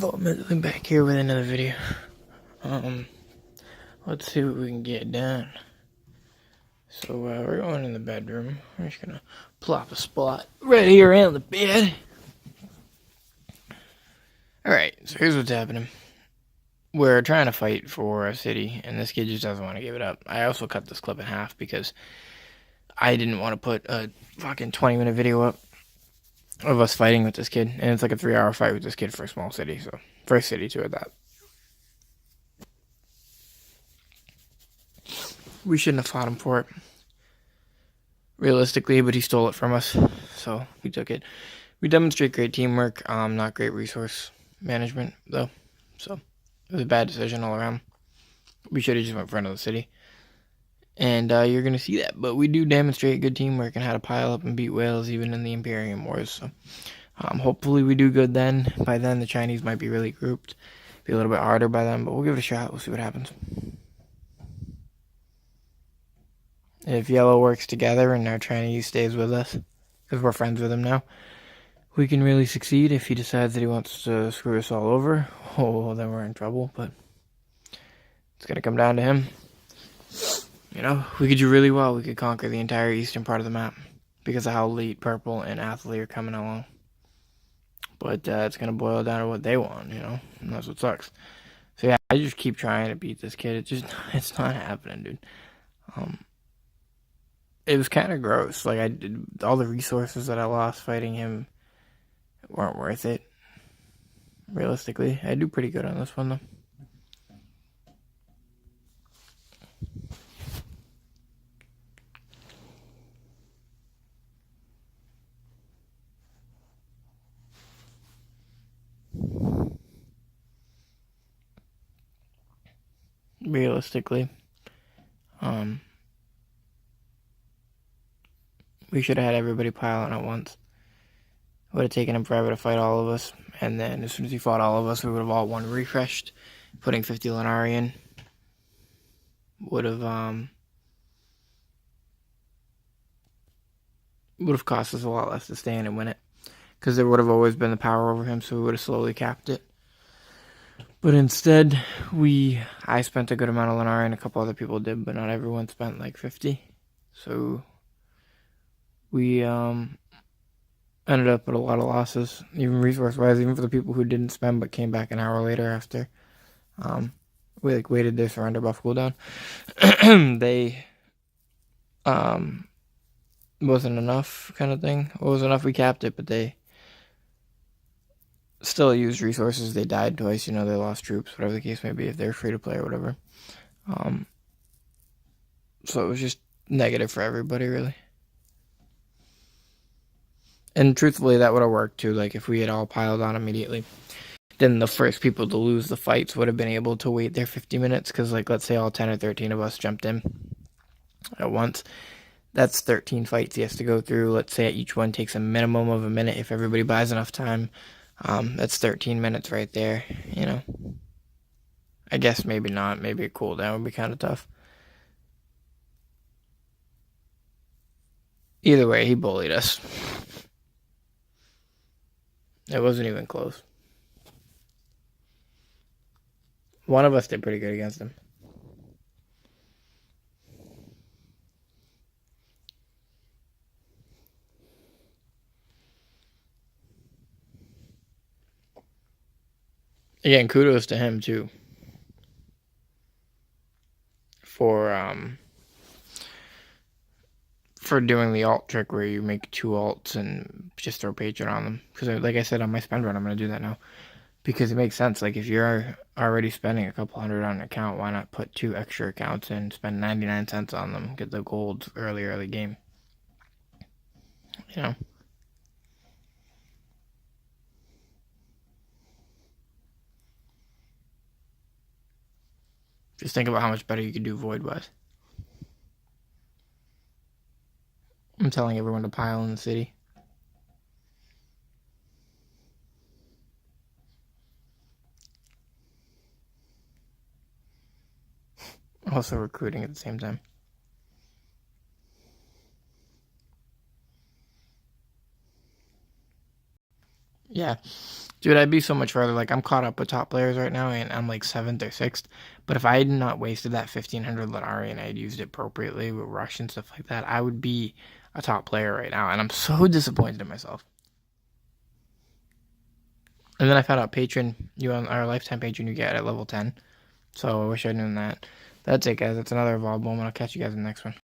I'm back here with another video. Let's see what we can get done. So, we're going in the bedroom. We're just gonna plop a spot right here on the bed. Alright, so here's what's happening. We're trying to fight for a city, and this kid just doesn't want to give it up. I also cut this clip in half because I didn't want to put a fucking 20-minute video up of us fighting with this kid. And it's like a 3-hour fight with this kid for a small city, so first city to it that. We shouldn't have fought him for it, realistically, but he stole it from us, so we took it. We demonstrate great teamwork, not great resource management, though, so it was a bad decision all around. We should have just went for another city, and you're going to see that, but we do demonstrate good teamwork and how to pile up and beat Wales even in the Imperium Wars, so hopefully we do good then. By then, the Chinese might be really grouped, be a little bit harder by then, but we'll give it a shot. We'll see what happens. If yellow works together and our Chinese stays with us, because we're friends with him now, we can really succeed. If he decides that he wants to screw us all over, oh, then we're in trouble, but it's going to come down to him. You know, we could do really well. We could conquer the entire eastern part of the map because of how late Purple and Athlete are coming along. But it's going to boil down to what they want, you know, and that's what sucks. So yeah, I just keep trying to beat this kid. It's not happening, dude. It was kind of gross. Like, I did all the resources that I lost fighting him weren't worth it. Realistically, I do pretty good on this one though. Realistically, we should have had everybody pile on at once. It would have taken him forever to fight all of us, and then as soon as he fought all of us, we would have all won refreshed. Putting 50 Lenari in would have cost us a lot less to stay in and win it, because there would have always been the power over him, so we would have slowly capped it. But instead, I spent a good amount of Lenari, and a couple other people did, but not everyone spent like 50. So we ended up with a lot of losses, even resource-wise, even for the people who didn't spend but came back an hour later after we like waited their surrender buff cooldown. They wasn't enough kind of thing. It was enough we capped it, but they still used resources. They died twice, you know, they lost troops, whatever the case may be, if they're free to play or whatever. So it was just negative for everybody, really. And truthfully, that would have worked too. Like, if we had all piled on immediately, then the first people to lose the fights would have been able to wait their 50 minutes. Because, like, let's say all 10 or 13 of us jumped in at once. That's 13 fights he has to go through. Let's say each one takes a minimum of a minute. If everybody buys enough time, that's 13 minutes right there, you know. I guess maybe not. Maybe a cooldown would be kind of tough. Either way, he bullied us. It wasn't even close. One of us did pretty good against him. Again, kudos to him too for doing the alt trick where you make 2 alts and just throw Patron on them. Because, like I said, on my spend run, I'm going to do that now. Because it makes sense. Like, if you're already spending a couple hundred on an account, why not put 2 extra accounts and spend 99 cents on them? Get the gold early game. You know? Just think about how much better you could do void-wise. I'm telling everyone to pile in the city. Also recruiting at the same time. Yeah. Dude, I'd be so much further. Like, I'm caught up with top players right now, and I'm like 7th or 6th. But if I had not wasted that 1500 Lenari and I had used it appropriately with rush and stuff like that, I would be a top player right now. And I'm so disappointed in myself. And then I found out patron, you on our lifetime patron, you get at level 10. So I wish I'd known that. That's it, guys. That's another Evolved moment. I'll catch you guys in the next one.